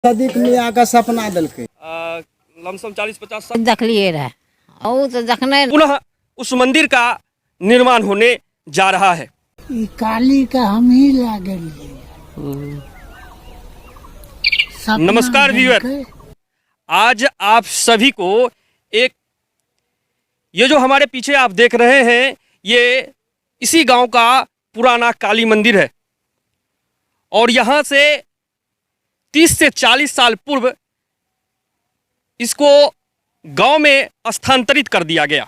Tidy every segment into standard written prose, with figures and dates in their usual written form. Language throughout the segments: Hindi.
सदीक मियाँ का सपना दिलकै लमसम 40-50 साल देखलिए रहे और तो देखने पुनः उस मंदिर का निर्माण होने जा रहा है। ई काली का हम ही लागल नमस्कार व्यूअर, आज आप सभी को एक ये जो हमारे पीछे आप देख रहे हैं ये इसी गांव का पुराना काली मंदिर है और यहाँ से 30 से 40 साल पूर्व इसको गांव में स्थानांतरित कर दिया गया।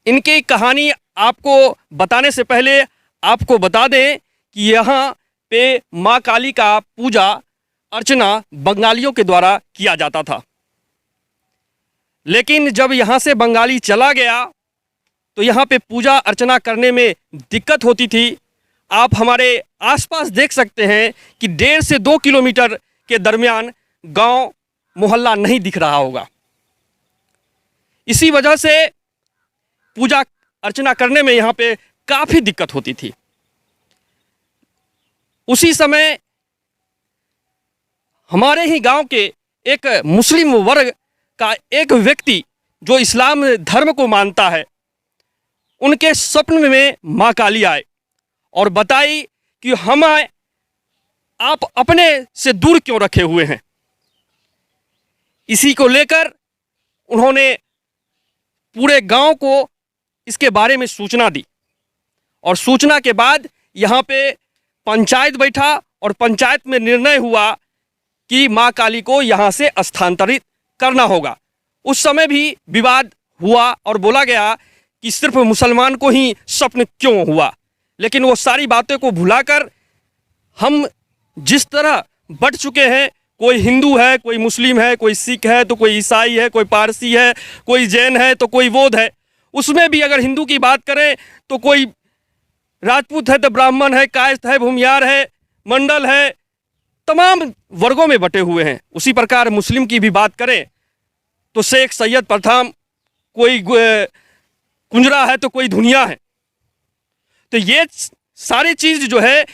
इनकी कहानी आपको बताने से पहले आपको बता दें कि यहाँ पे माँ काली का पूजा अर्चना बंगालियों के द्वारा किया जाता था, लेकिन जब यहाँ से बंगाली चला गया तो यहाँ पे पूजा अर्चना करने में दिक्कत होती थी। आप हमारे आसपास देख सकते हैं कि 1.5 से 2 किलोमीटर के दरमियान गांव मोहल्ला नहीं दिख रहा होगा। इसी वजह से पूजा अर्चना करने में यहाँ पे काफ़ी दिक्कत होती थी। उसी समय हमारे ही गांव के एक मुस्लिम वर्ग का एक व्यक्ति जो इस्लाम धर्म को मानता है, उनके स्वप्न में माँ काली आए और बताई कि हम आप अपने से दूर क्यों रखे हुए हैं। इसी को लेकर उन्होंने पूरे गांव को इसके बारे में सूचना दी और सूचना के बाद यहाँ पे पंचायत बैठा और पंचायत में निर्णय हुआ कि माँ काली को यहाँ से स्थानांतरित करना होगा। उस समय भी विवाद हुआ और बोला गया कि सिर्फ मुसलमान को ही स्वप्न क्यों हुआ, लेकिन वो सारी बातें को भुलाकर हम जिस तरह बट चुके हैं, कोई हिंदू है, कोई मुस्लिम है, कोई सिख है तो कोई ईसाई है, कोई पारसी है, कोई जैन है तो कोई बौद्ध है। उसमें भी अगर हिंदू की बात करें तो कोई राजपूत है तो ब्राह्मण है, कायस्थ है, भूमियार है, मंडल है, तमाम वर्गों में बटे हुए हैं। उसी प्रकार मुस्लिम की भी बात करें तो शेख, सैयद, प्रथम, कोई कुंजरा है तो कोई धुनिया है। तो ये सारी चीज़ जो है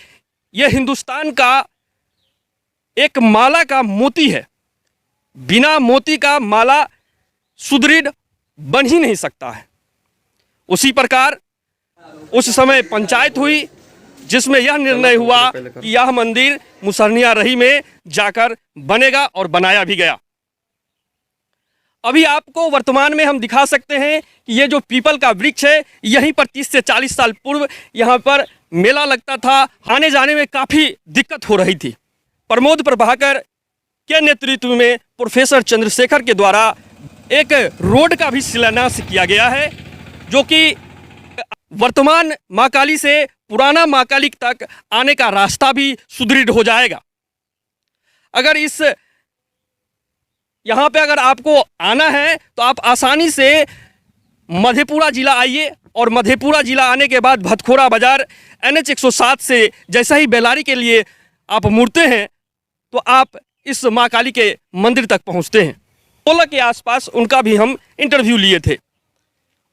ये हिंदुस्तान का एक माला का मोती है। बिना मोती का माला सुदृढ़ बन ही नहीं सकता है। उसी प्रकार उस समय पंचायत हुई जिसमें यह निर्णय हुआ कि यह मंदिर मुसहरनिया रही में जाकर बनेगा और बनाया भी गया। अभी आपको वर्तमान में हम दिखा सकते हैं कि ये जो पीपल का वृक्ष है, यहीं पर 30 से 40 साल पूर्व यहाँ पर मेला लगता था। आने जाने में काफ़ी दिक्कत हो रही थी। प्रमोद प्रभाकर के नेतृत्व में प्रोफेसर चंद्रशेखर के द्वारा एक रोड का भी शिलान्यास किया गया है, जो कि वर्तमान माँ काली से पुराना माँ काली तक आने का रास्ता भी सुदृढ़ हो जाएगा। अगर इस यहाँ पे अगर आपको आना है तो आप आसानी से मधेपुरा जिला आइए और मधेपुरा जिला आने के बाद भतखोरा बाजार NH 107 से जैसा ही बेलारी के लिए आप मुड़ते हैं तो आप इस माँ काली के मंदिर तक पहुँचते हैं। 16 के आसपास उनका भी हम इंटरव्यू लिए थे।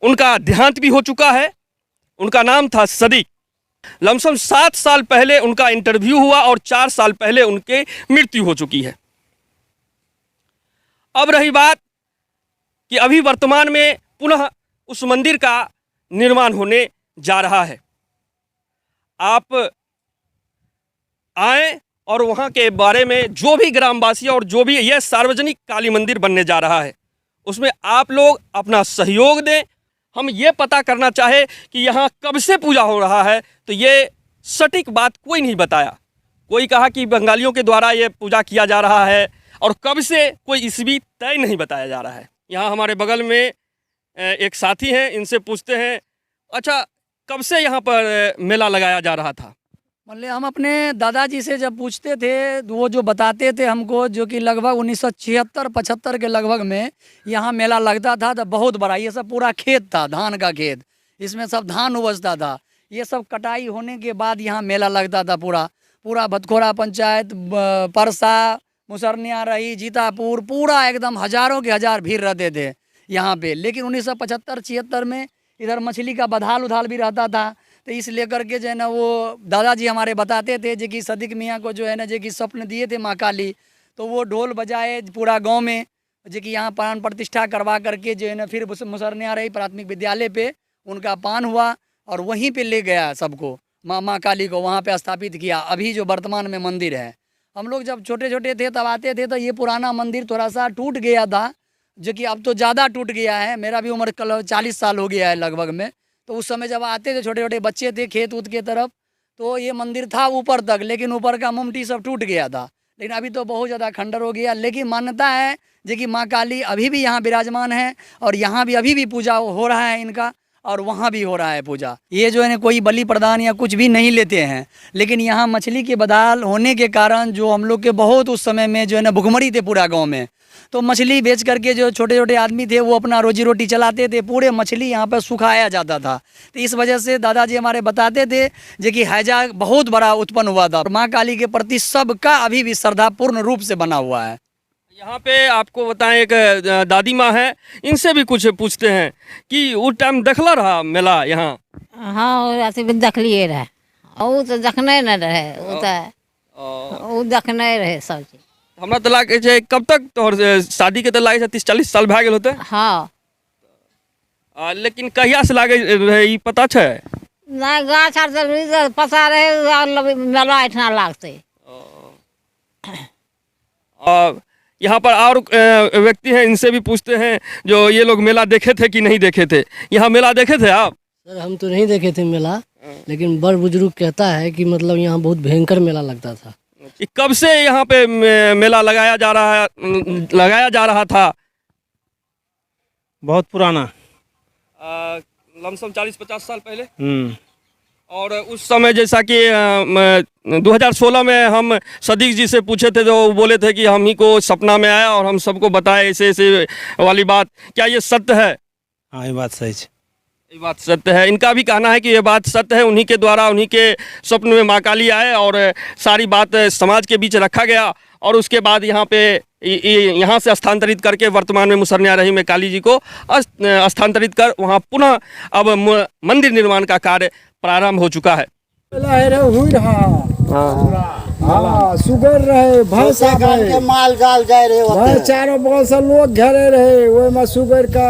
उनका देहांत भी हो चुका है। उनका नाम था सदीक। लमसम 7 साल पहले उनका इंटरव्यू हुआ और 4 साल पहले उनकी मृत्यु हो चुकी है। अब रही बात कि अभी वर्तमान में पुनः उस मंदिर का निर्माण होने जा रहा है। आप आएँ और वहाँ के बारे में जो भी ग्रामवासी और जो भी यह सार्वजनिक काली मंदिर बनने जा रहा है उसमें आप लोग अपना सहयोग दें। हम ये पता करना चाहे कि यहाँ कब से पूजा हो रहा है तो ये सटीक बात कोई नहीं बताया। कोई कहा कि बंगालियों के द्वारा ये पूजा किया जा रहा है और कब से कोई ईस्वी तय नहीं बताया जा रहा है। यहाँ हमारे बगल में एक साथी हैं, इनसे पूछते हैं, अच्छा कब से यहाँ पर मेला लगाया जा रहा था? मतलब हम अपने दादाजी से जब पूछते थे तो वो जो बताते थे हमको, जो कि लगभग 1976-75 के लगभग में यहाँ मेला लगता था। तो बहुत बड़ा ये सब पूरा खेत था, धान का खेत, इसमें सब धान उपजता था। ये सब कटाई होने के बाद यहाँ मेला लगता था। पूरा भतखोरा पंचायत, परसा, मुसहरनिया रही, जीतापुर, पूरा एकदम हज़ारों के हज़ार भीड़ रहते थे यहाँ पे। लेकिन 1975-76 में इधर मछली का बधाल उधाल भी रहता था तो इस लेकर के जो है ना वो दादाजी हमारे बताते थे जो कि सदीक मियाँ को जो है ना जो कि स्वप्न दिए थे माँ काली, तो वो ढोल बजाए पूरा गांव में, जो कि यहाँ प्राण प्रतिष्ठा करवा करके जो है ना फिर मुसरनिया रही प्राथमिक विद्यालय पे उनका पान हुआ और वहीं पे ले गया सबको, माँ काली को वहाँ पे स्थापित किया। अभी जो वर्तमान में मंदिर है, हम लोग जब छोटे छोटे थे तब आते थे तो ये पुराना मंदिर थोड़ा सा टूट गया था, जो कि अब तो ज़्यादा टूट गया है। मेरा भी उम्र 40 साल हो गया है लगभग में। तो उस समय जब आते थे छोटे छोटे बच्चे थे खेत ऊत के तरफ, तो ये मंदिर था ऊपर तक, लेकिन ऊपर का मुमटी सब टूट गया था। लेकिन अभी तो बहुत ज़्यादा खंडर हो गया। लेकिन मान्यता है जो कि माँ काली अभी भी यहाँ विराजमान है और यहाँ भी अभी भी पूजा हो रहा है इनका, और वहाँ भी हो रहा है पूजा। ये जो है ना कोई बलि प्रदान या कुछ भी नहीं लेते हैं, लेकिन यहाँ मछली के बदाल होने के कारण जो हम लोग के बहुत उस समय में जो है ना भुखमरी थे पूरा गांव में, तो मछली बेच करके जो छोटे छोटे आदमी थे वो अपना रोजी रोटी चलाते थे। पूरे मछली यहाँ पर सुखाया जाता था। तो इस वजह से दादाजी हमारे बताते थे जो कि हैजा बहुत बड़ा उत्पन्न हुआ था। माँ काली के प्रति सबका अभी भी श्रद्धा पूर्ण रूप से बना हुआ है। यहाँ पे आपको बताएं एक दादी माँ है, इनसे भी कुछ पूछते हैं कि उस टाइम देखला रहा मेला यहाँ? हाँ अथी भी देख लिए रहे, वो तो देखने न रहे, वो देखने रहे सब चीज। हमरा तो लागे छै कब तक तोहर शादी के तो लागे 30-40 साल भए गेल होते? हाँ लेकिन कहिया से लागे रहे ई पता छै? नहीं गाछ आर से पता रहे मेला इतना लागते। यहाँ पर और व्यक्ति हैं, इनसे भी पूछते हैं जो ये लोग मेला देखे थे कि नहीं देखे थे। यहाँ मेला देखे थे आप? सर हम तो नहीं देखे थे मेला, लेकिन बड़ बुजुर्ग कहता है कि मतलब यहाँ बहुत भयंकर मेला लगता था। कब से यहाँ पे मेला लगाया जा रहा था? बहुत पुराना, लमसम 40-50 साल पहले। और उस समय जैसा कि 2016 में हम सदीक जी से पूछे थे, तो वो बोले थे कि हम ही को सपना में आया और हम सबको बताए ऐसे ऐसे वाली बात। क्या ये सत्य है? हाँ ये बात सही है। ये बात सत्य है। इनका भी कहना है कि ये बात सत्य है। उन्हीं के द्वारा उन्हीं के स्वप्न में माँ काली आए और सारी बात समाज के बीच रखा गया, और उसके बाद यहाँ पे यहाँ से स्थानांतरित करके वर्तमान में मुसरनिया रही में काली जी को स्थानांतरित कर वहाँ पुनः अब मंदिर निर्माण का कार्य प्रारंभ हो चुका है। हाँ सुगर रहे, भैंस के माल गाल जाए रहे, चारों बगल से लोग घेरे रहे, वो में सुगर का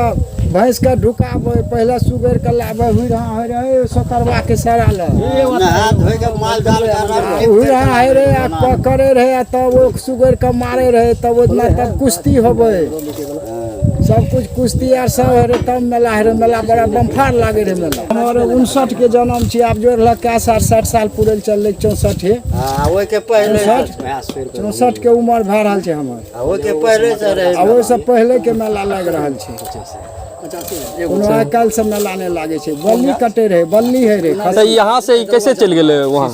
भैंस का ढुकावे, पहले सुगर का लावे हुई रहे सतरवा के सरा ले माल गाल हुई रहा है रे, करे रहे तब वो सुगर का मारे रहे, तब उतना तब कुश्ती होवे, सब कुछ कुश्ती आर सब है, तब मेला है। मेला बड़ा बम्फार लागे रहे मेला। हमारे 59 के जन्म छी, आप जोड़ लग 60 साल पूरे चल 64 है, के पहले 64 के उम्र भए रहा है हमर, ओहि से पहले के मेला लग रहा है। कल से मेला नहीं लागे छे, बल्ली कटे रहे, बल्ली है रे। यहाँ से कैसे चल गए वहाँ?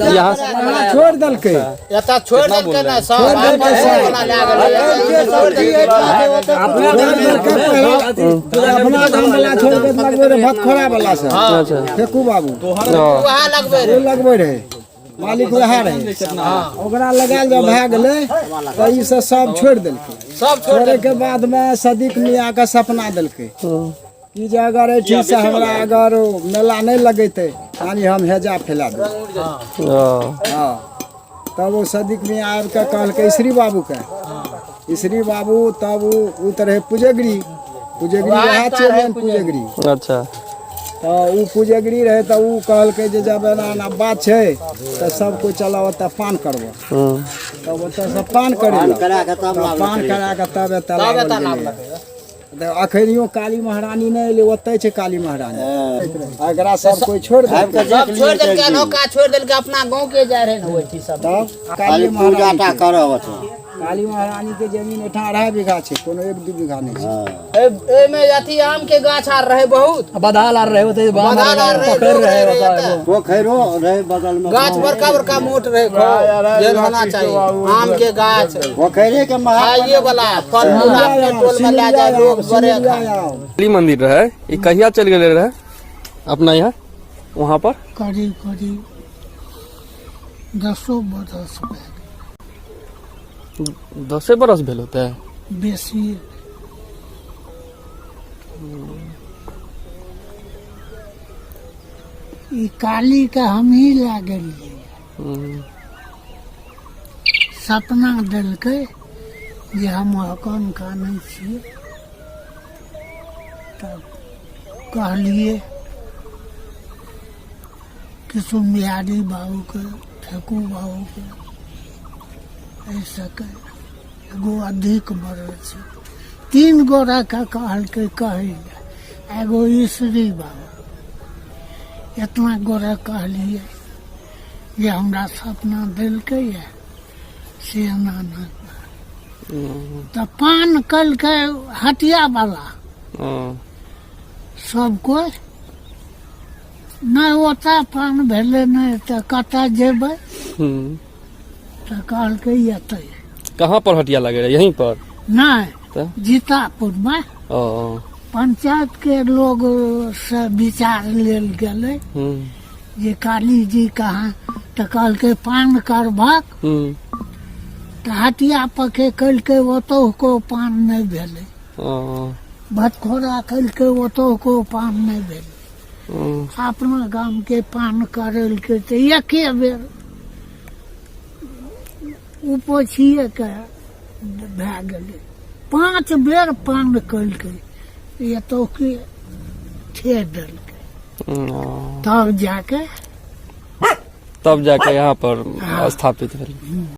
यहाँ छोड़ दल के छोड़ दल के ना अपना गांव वाला छोड़ के लगबे रे भतखोरा वाला से फेकू बाबू वहां लगबे रहे, मालिक वहाँ रहे, ओकरा लगाल जब भए गेलै तो ई से सब छोड़ देलकै। सब छोड़े के बाद में सदीक मियाँ का सपना देलकै कि जे अगर एठी से हमरा अगर मेला नहीं लगेते यानी हम हेजा फैला देबै। हाँ तब वो सदीक मियाँ आबि के कहलकै ईसरी बाबू के, ईसरी बाबू तब उ तरह पुजेगरी रहा चेयरमैन पुजेगरी। अच्छा तो वो पुजेगरी रहे, तो वो कहलकै जे जब एना बात है तो सब कोई चला ओतऽ पान करबो, तब ओतऽ से पान पान करा के तब एतऽ अखनियो काली महारानी नहीं अयलै, ओतै छै काली महारानी। अगरा सब कोई छोड़ देलकै, छोड़ देलकै अपना गांव के जा रहे न ओठी सब। तब काली महारानी करब, काली महारानी के जमीन 18 बीघा छै, कोनो 1-2 बीघा नहीं छै। ए में अथी आम के गाछ आर रहे, बहुत बदाल आर रहे, ओते बदाल आर रहे, पोखरो रहे बगल में, गाछ बड़का बड़का मोट रहे, जे होना चाहिए आम के गाछ, पोखरे के महाये वाला फल फूल टोल में ले जाए लोग बड़े। काली मंदिर रहे, ये कहिया चल गेले रहे अपना यहाँ वहाँ पर? करीब 10 बरस 10 बरस भेल होते है बेसी। ई काली का हम ही ला गेलिए सपना देलकै जे हम अकन कानै छियै तब कहलिए किशुन बिहारी बाबू के फेकू बाबू के ऐसा के एगो अधिक बड़े छै 3 गोरा का कहलकै कहै एगो ईश्वरी बाबू इतना गोरा कहलिए जे हमरा सपना देलकै है से एना न तो पान कलकै हटिया वाला सब कोई नहीं होता पान भेले नहीं तो कतऽ जेबै तो कहलकै एतै कहाँ पर हटिया लगे रहे? यहीं पर नहीं जीतापुर में पंचायत के लोग से विचार लेल गेलै जे काली जी कहाँ तो कहलकै पान करबाक तो हटिया पके कलकै ओतौ को पान नहीं भेलै भतखोरा कलकै ओतौ को पान नहीं भेलै अपना गाम के पान करलकै तो एके बेर उपोछिए के भए गेलै 5 बेर पान कलकै एतौ के ठे देलकै तब जाके यहाँ पर स्थापित भेल।